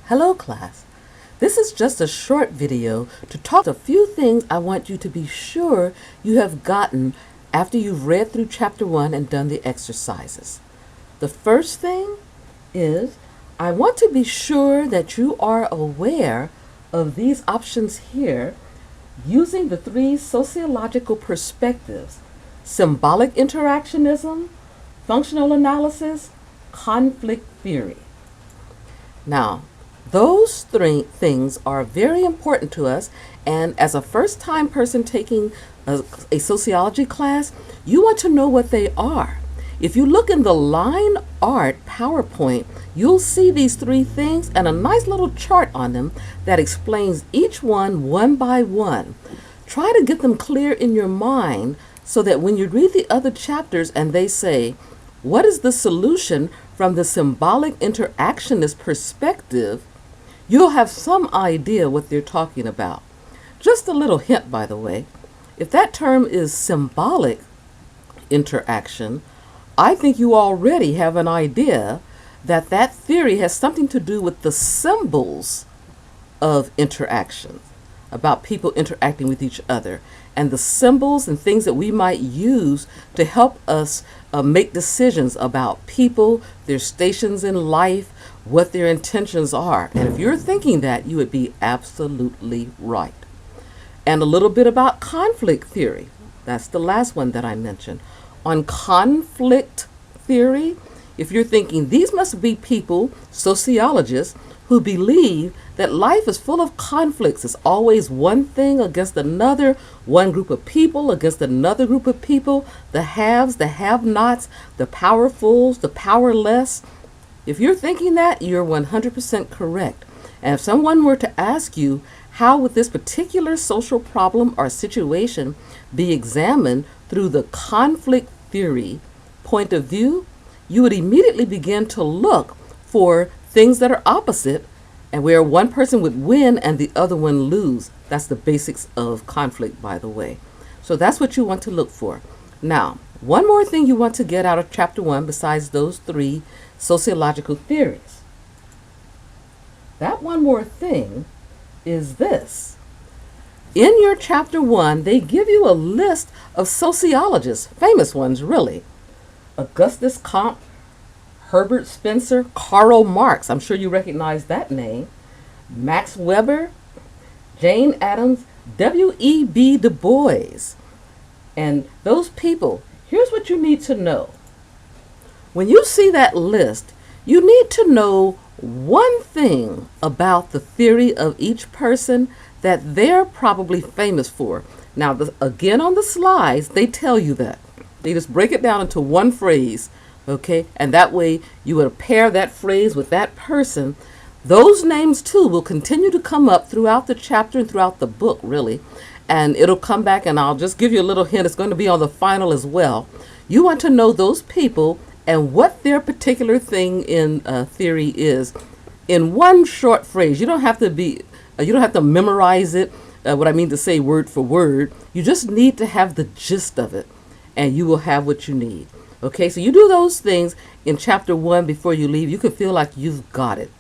Hello class. This is just a short video to talk a few things I want you to be sure you have gotten after you've read through chapter 1 and done the exercises. The first thing is I want to be sure that you are aware of these options here using the 3 sociological perspectives: symbolic interactionism, functional analysis, conflict theory. Now, those 3 things are very important to us, and as a first-time person taking a sociology class, you want to know what they are. If you look in the line art PowerPoint, you'll see these 3 things and a nice little chart on them that explains each one by one. Try to get them clear in your mind so that when you read the other chapters and they say, what is the solution from the symbolic interactionist perspective, you'll have some idea what they're talking about. Just a little hint, by the way. If that term is symbolic interaction, I think you already have an idea that that theory has something to do with the symbols of interaction, about people interacting with each other, and the symbols and things that we might use to help us make decisions about people, their stations in life, what their intentions are. And if you're thinking that, you would be absolutely right. And a little bit about conflict theory. That's the last one that I mentioned. On conflict theory, if you're thinking these must be people, sociologists, who believe that life is full of conflicts. It's always one thing against another, one group of people against another group of people, the haves, the have-nots, the powerfuls, the powerless. If you're thinking that, you're 100% correct. And if someone were to ask you, how would this particular social problem or situation be examined through the conflict theory point of view, you would immediately begin to look for things that are opposite and where one person would win and the other one lose. That's the basics of conflict, by the way. So that's what you want to look for. Now, one more thing you want to get out of chapter 1 besides those 3 sociological theories. That one more thing is this. In your chapter 1, they give you a list of sociologists, famous ones really. Augustus Comte, Herbert Spencer, Karl Marx, I'm sure you recognize that name, Max Weber, Jane Addams, W.E.B. Du Bois. And those people, here's what you need to know. When you see that list, you need to know one thing about the theory of each person that they're probably famous for. Now, again on the slides, they tell you that. They just break it down into one phrase. Okay, and that way you would pair that phrase with that person. Those names too will continue to come up throughout the chapter and throughout the book, really. And it'll come back, and I'll just give you a little hint. It's going to be on the final as well. You want to know those people and what their particular thing in theory is in one short phrase. You don't have to memorize it, what I mean to say word for word. You just need to have the gist of it, and you will have what you need. Okay, so you do those things in chapter 1 before you leave. You can feel like you've got it.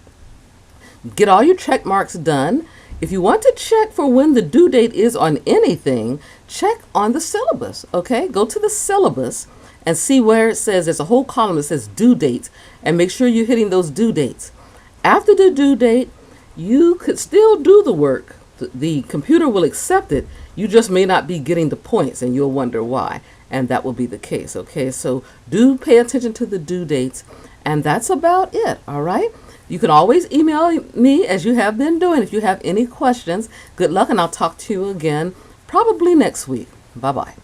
Get all your check marks done. If you want to check for when the due date is on anything, check on the syllabus. Okay, go to the syllabus and see where it says, there's a whole column that says due dates, and make sure you're hitting those due dates. After the due date, you could still do the work. The computer will accept it. You just may not be getting the points, and you'll wonder why. And that will be the case, okay? So do pay attention to the due dates, and that's about it, all right? You can always email me, as you have been doing, if you have any questions. Good luck, and I'll talk to you again probably next week. Bye-bye.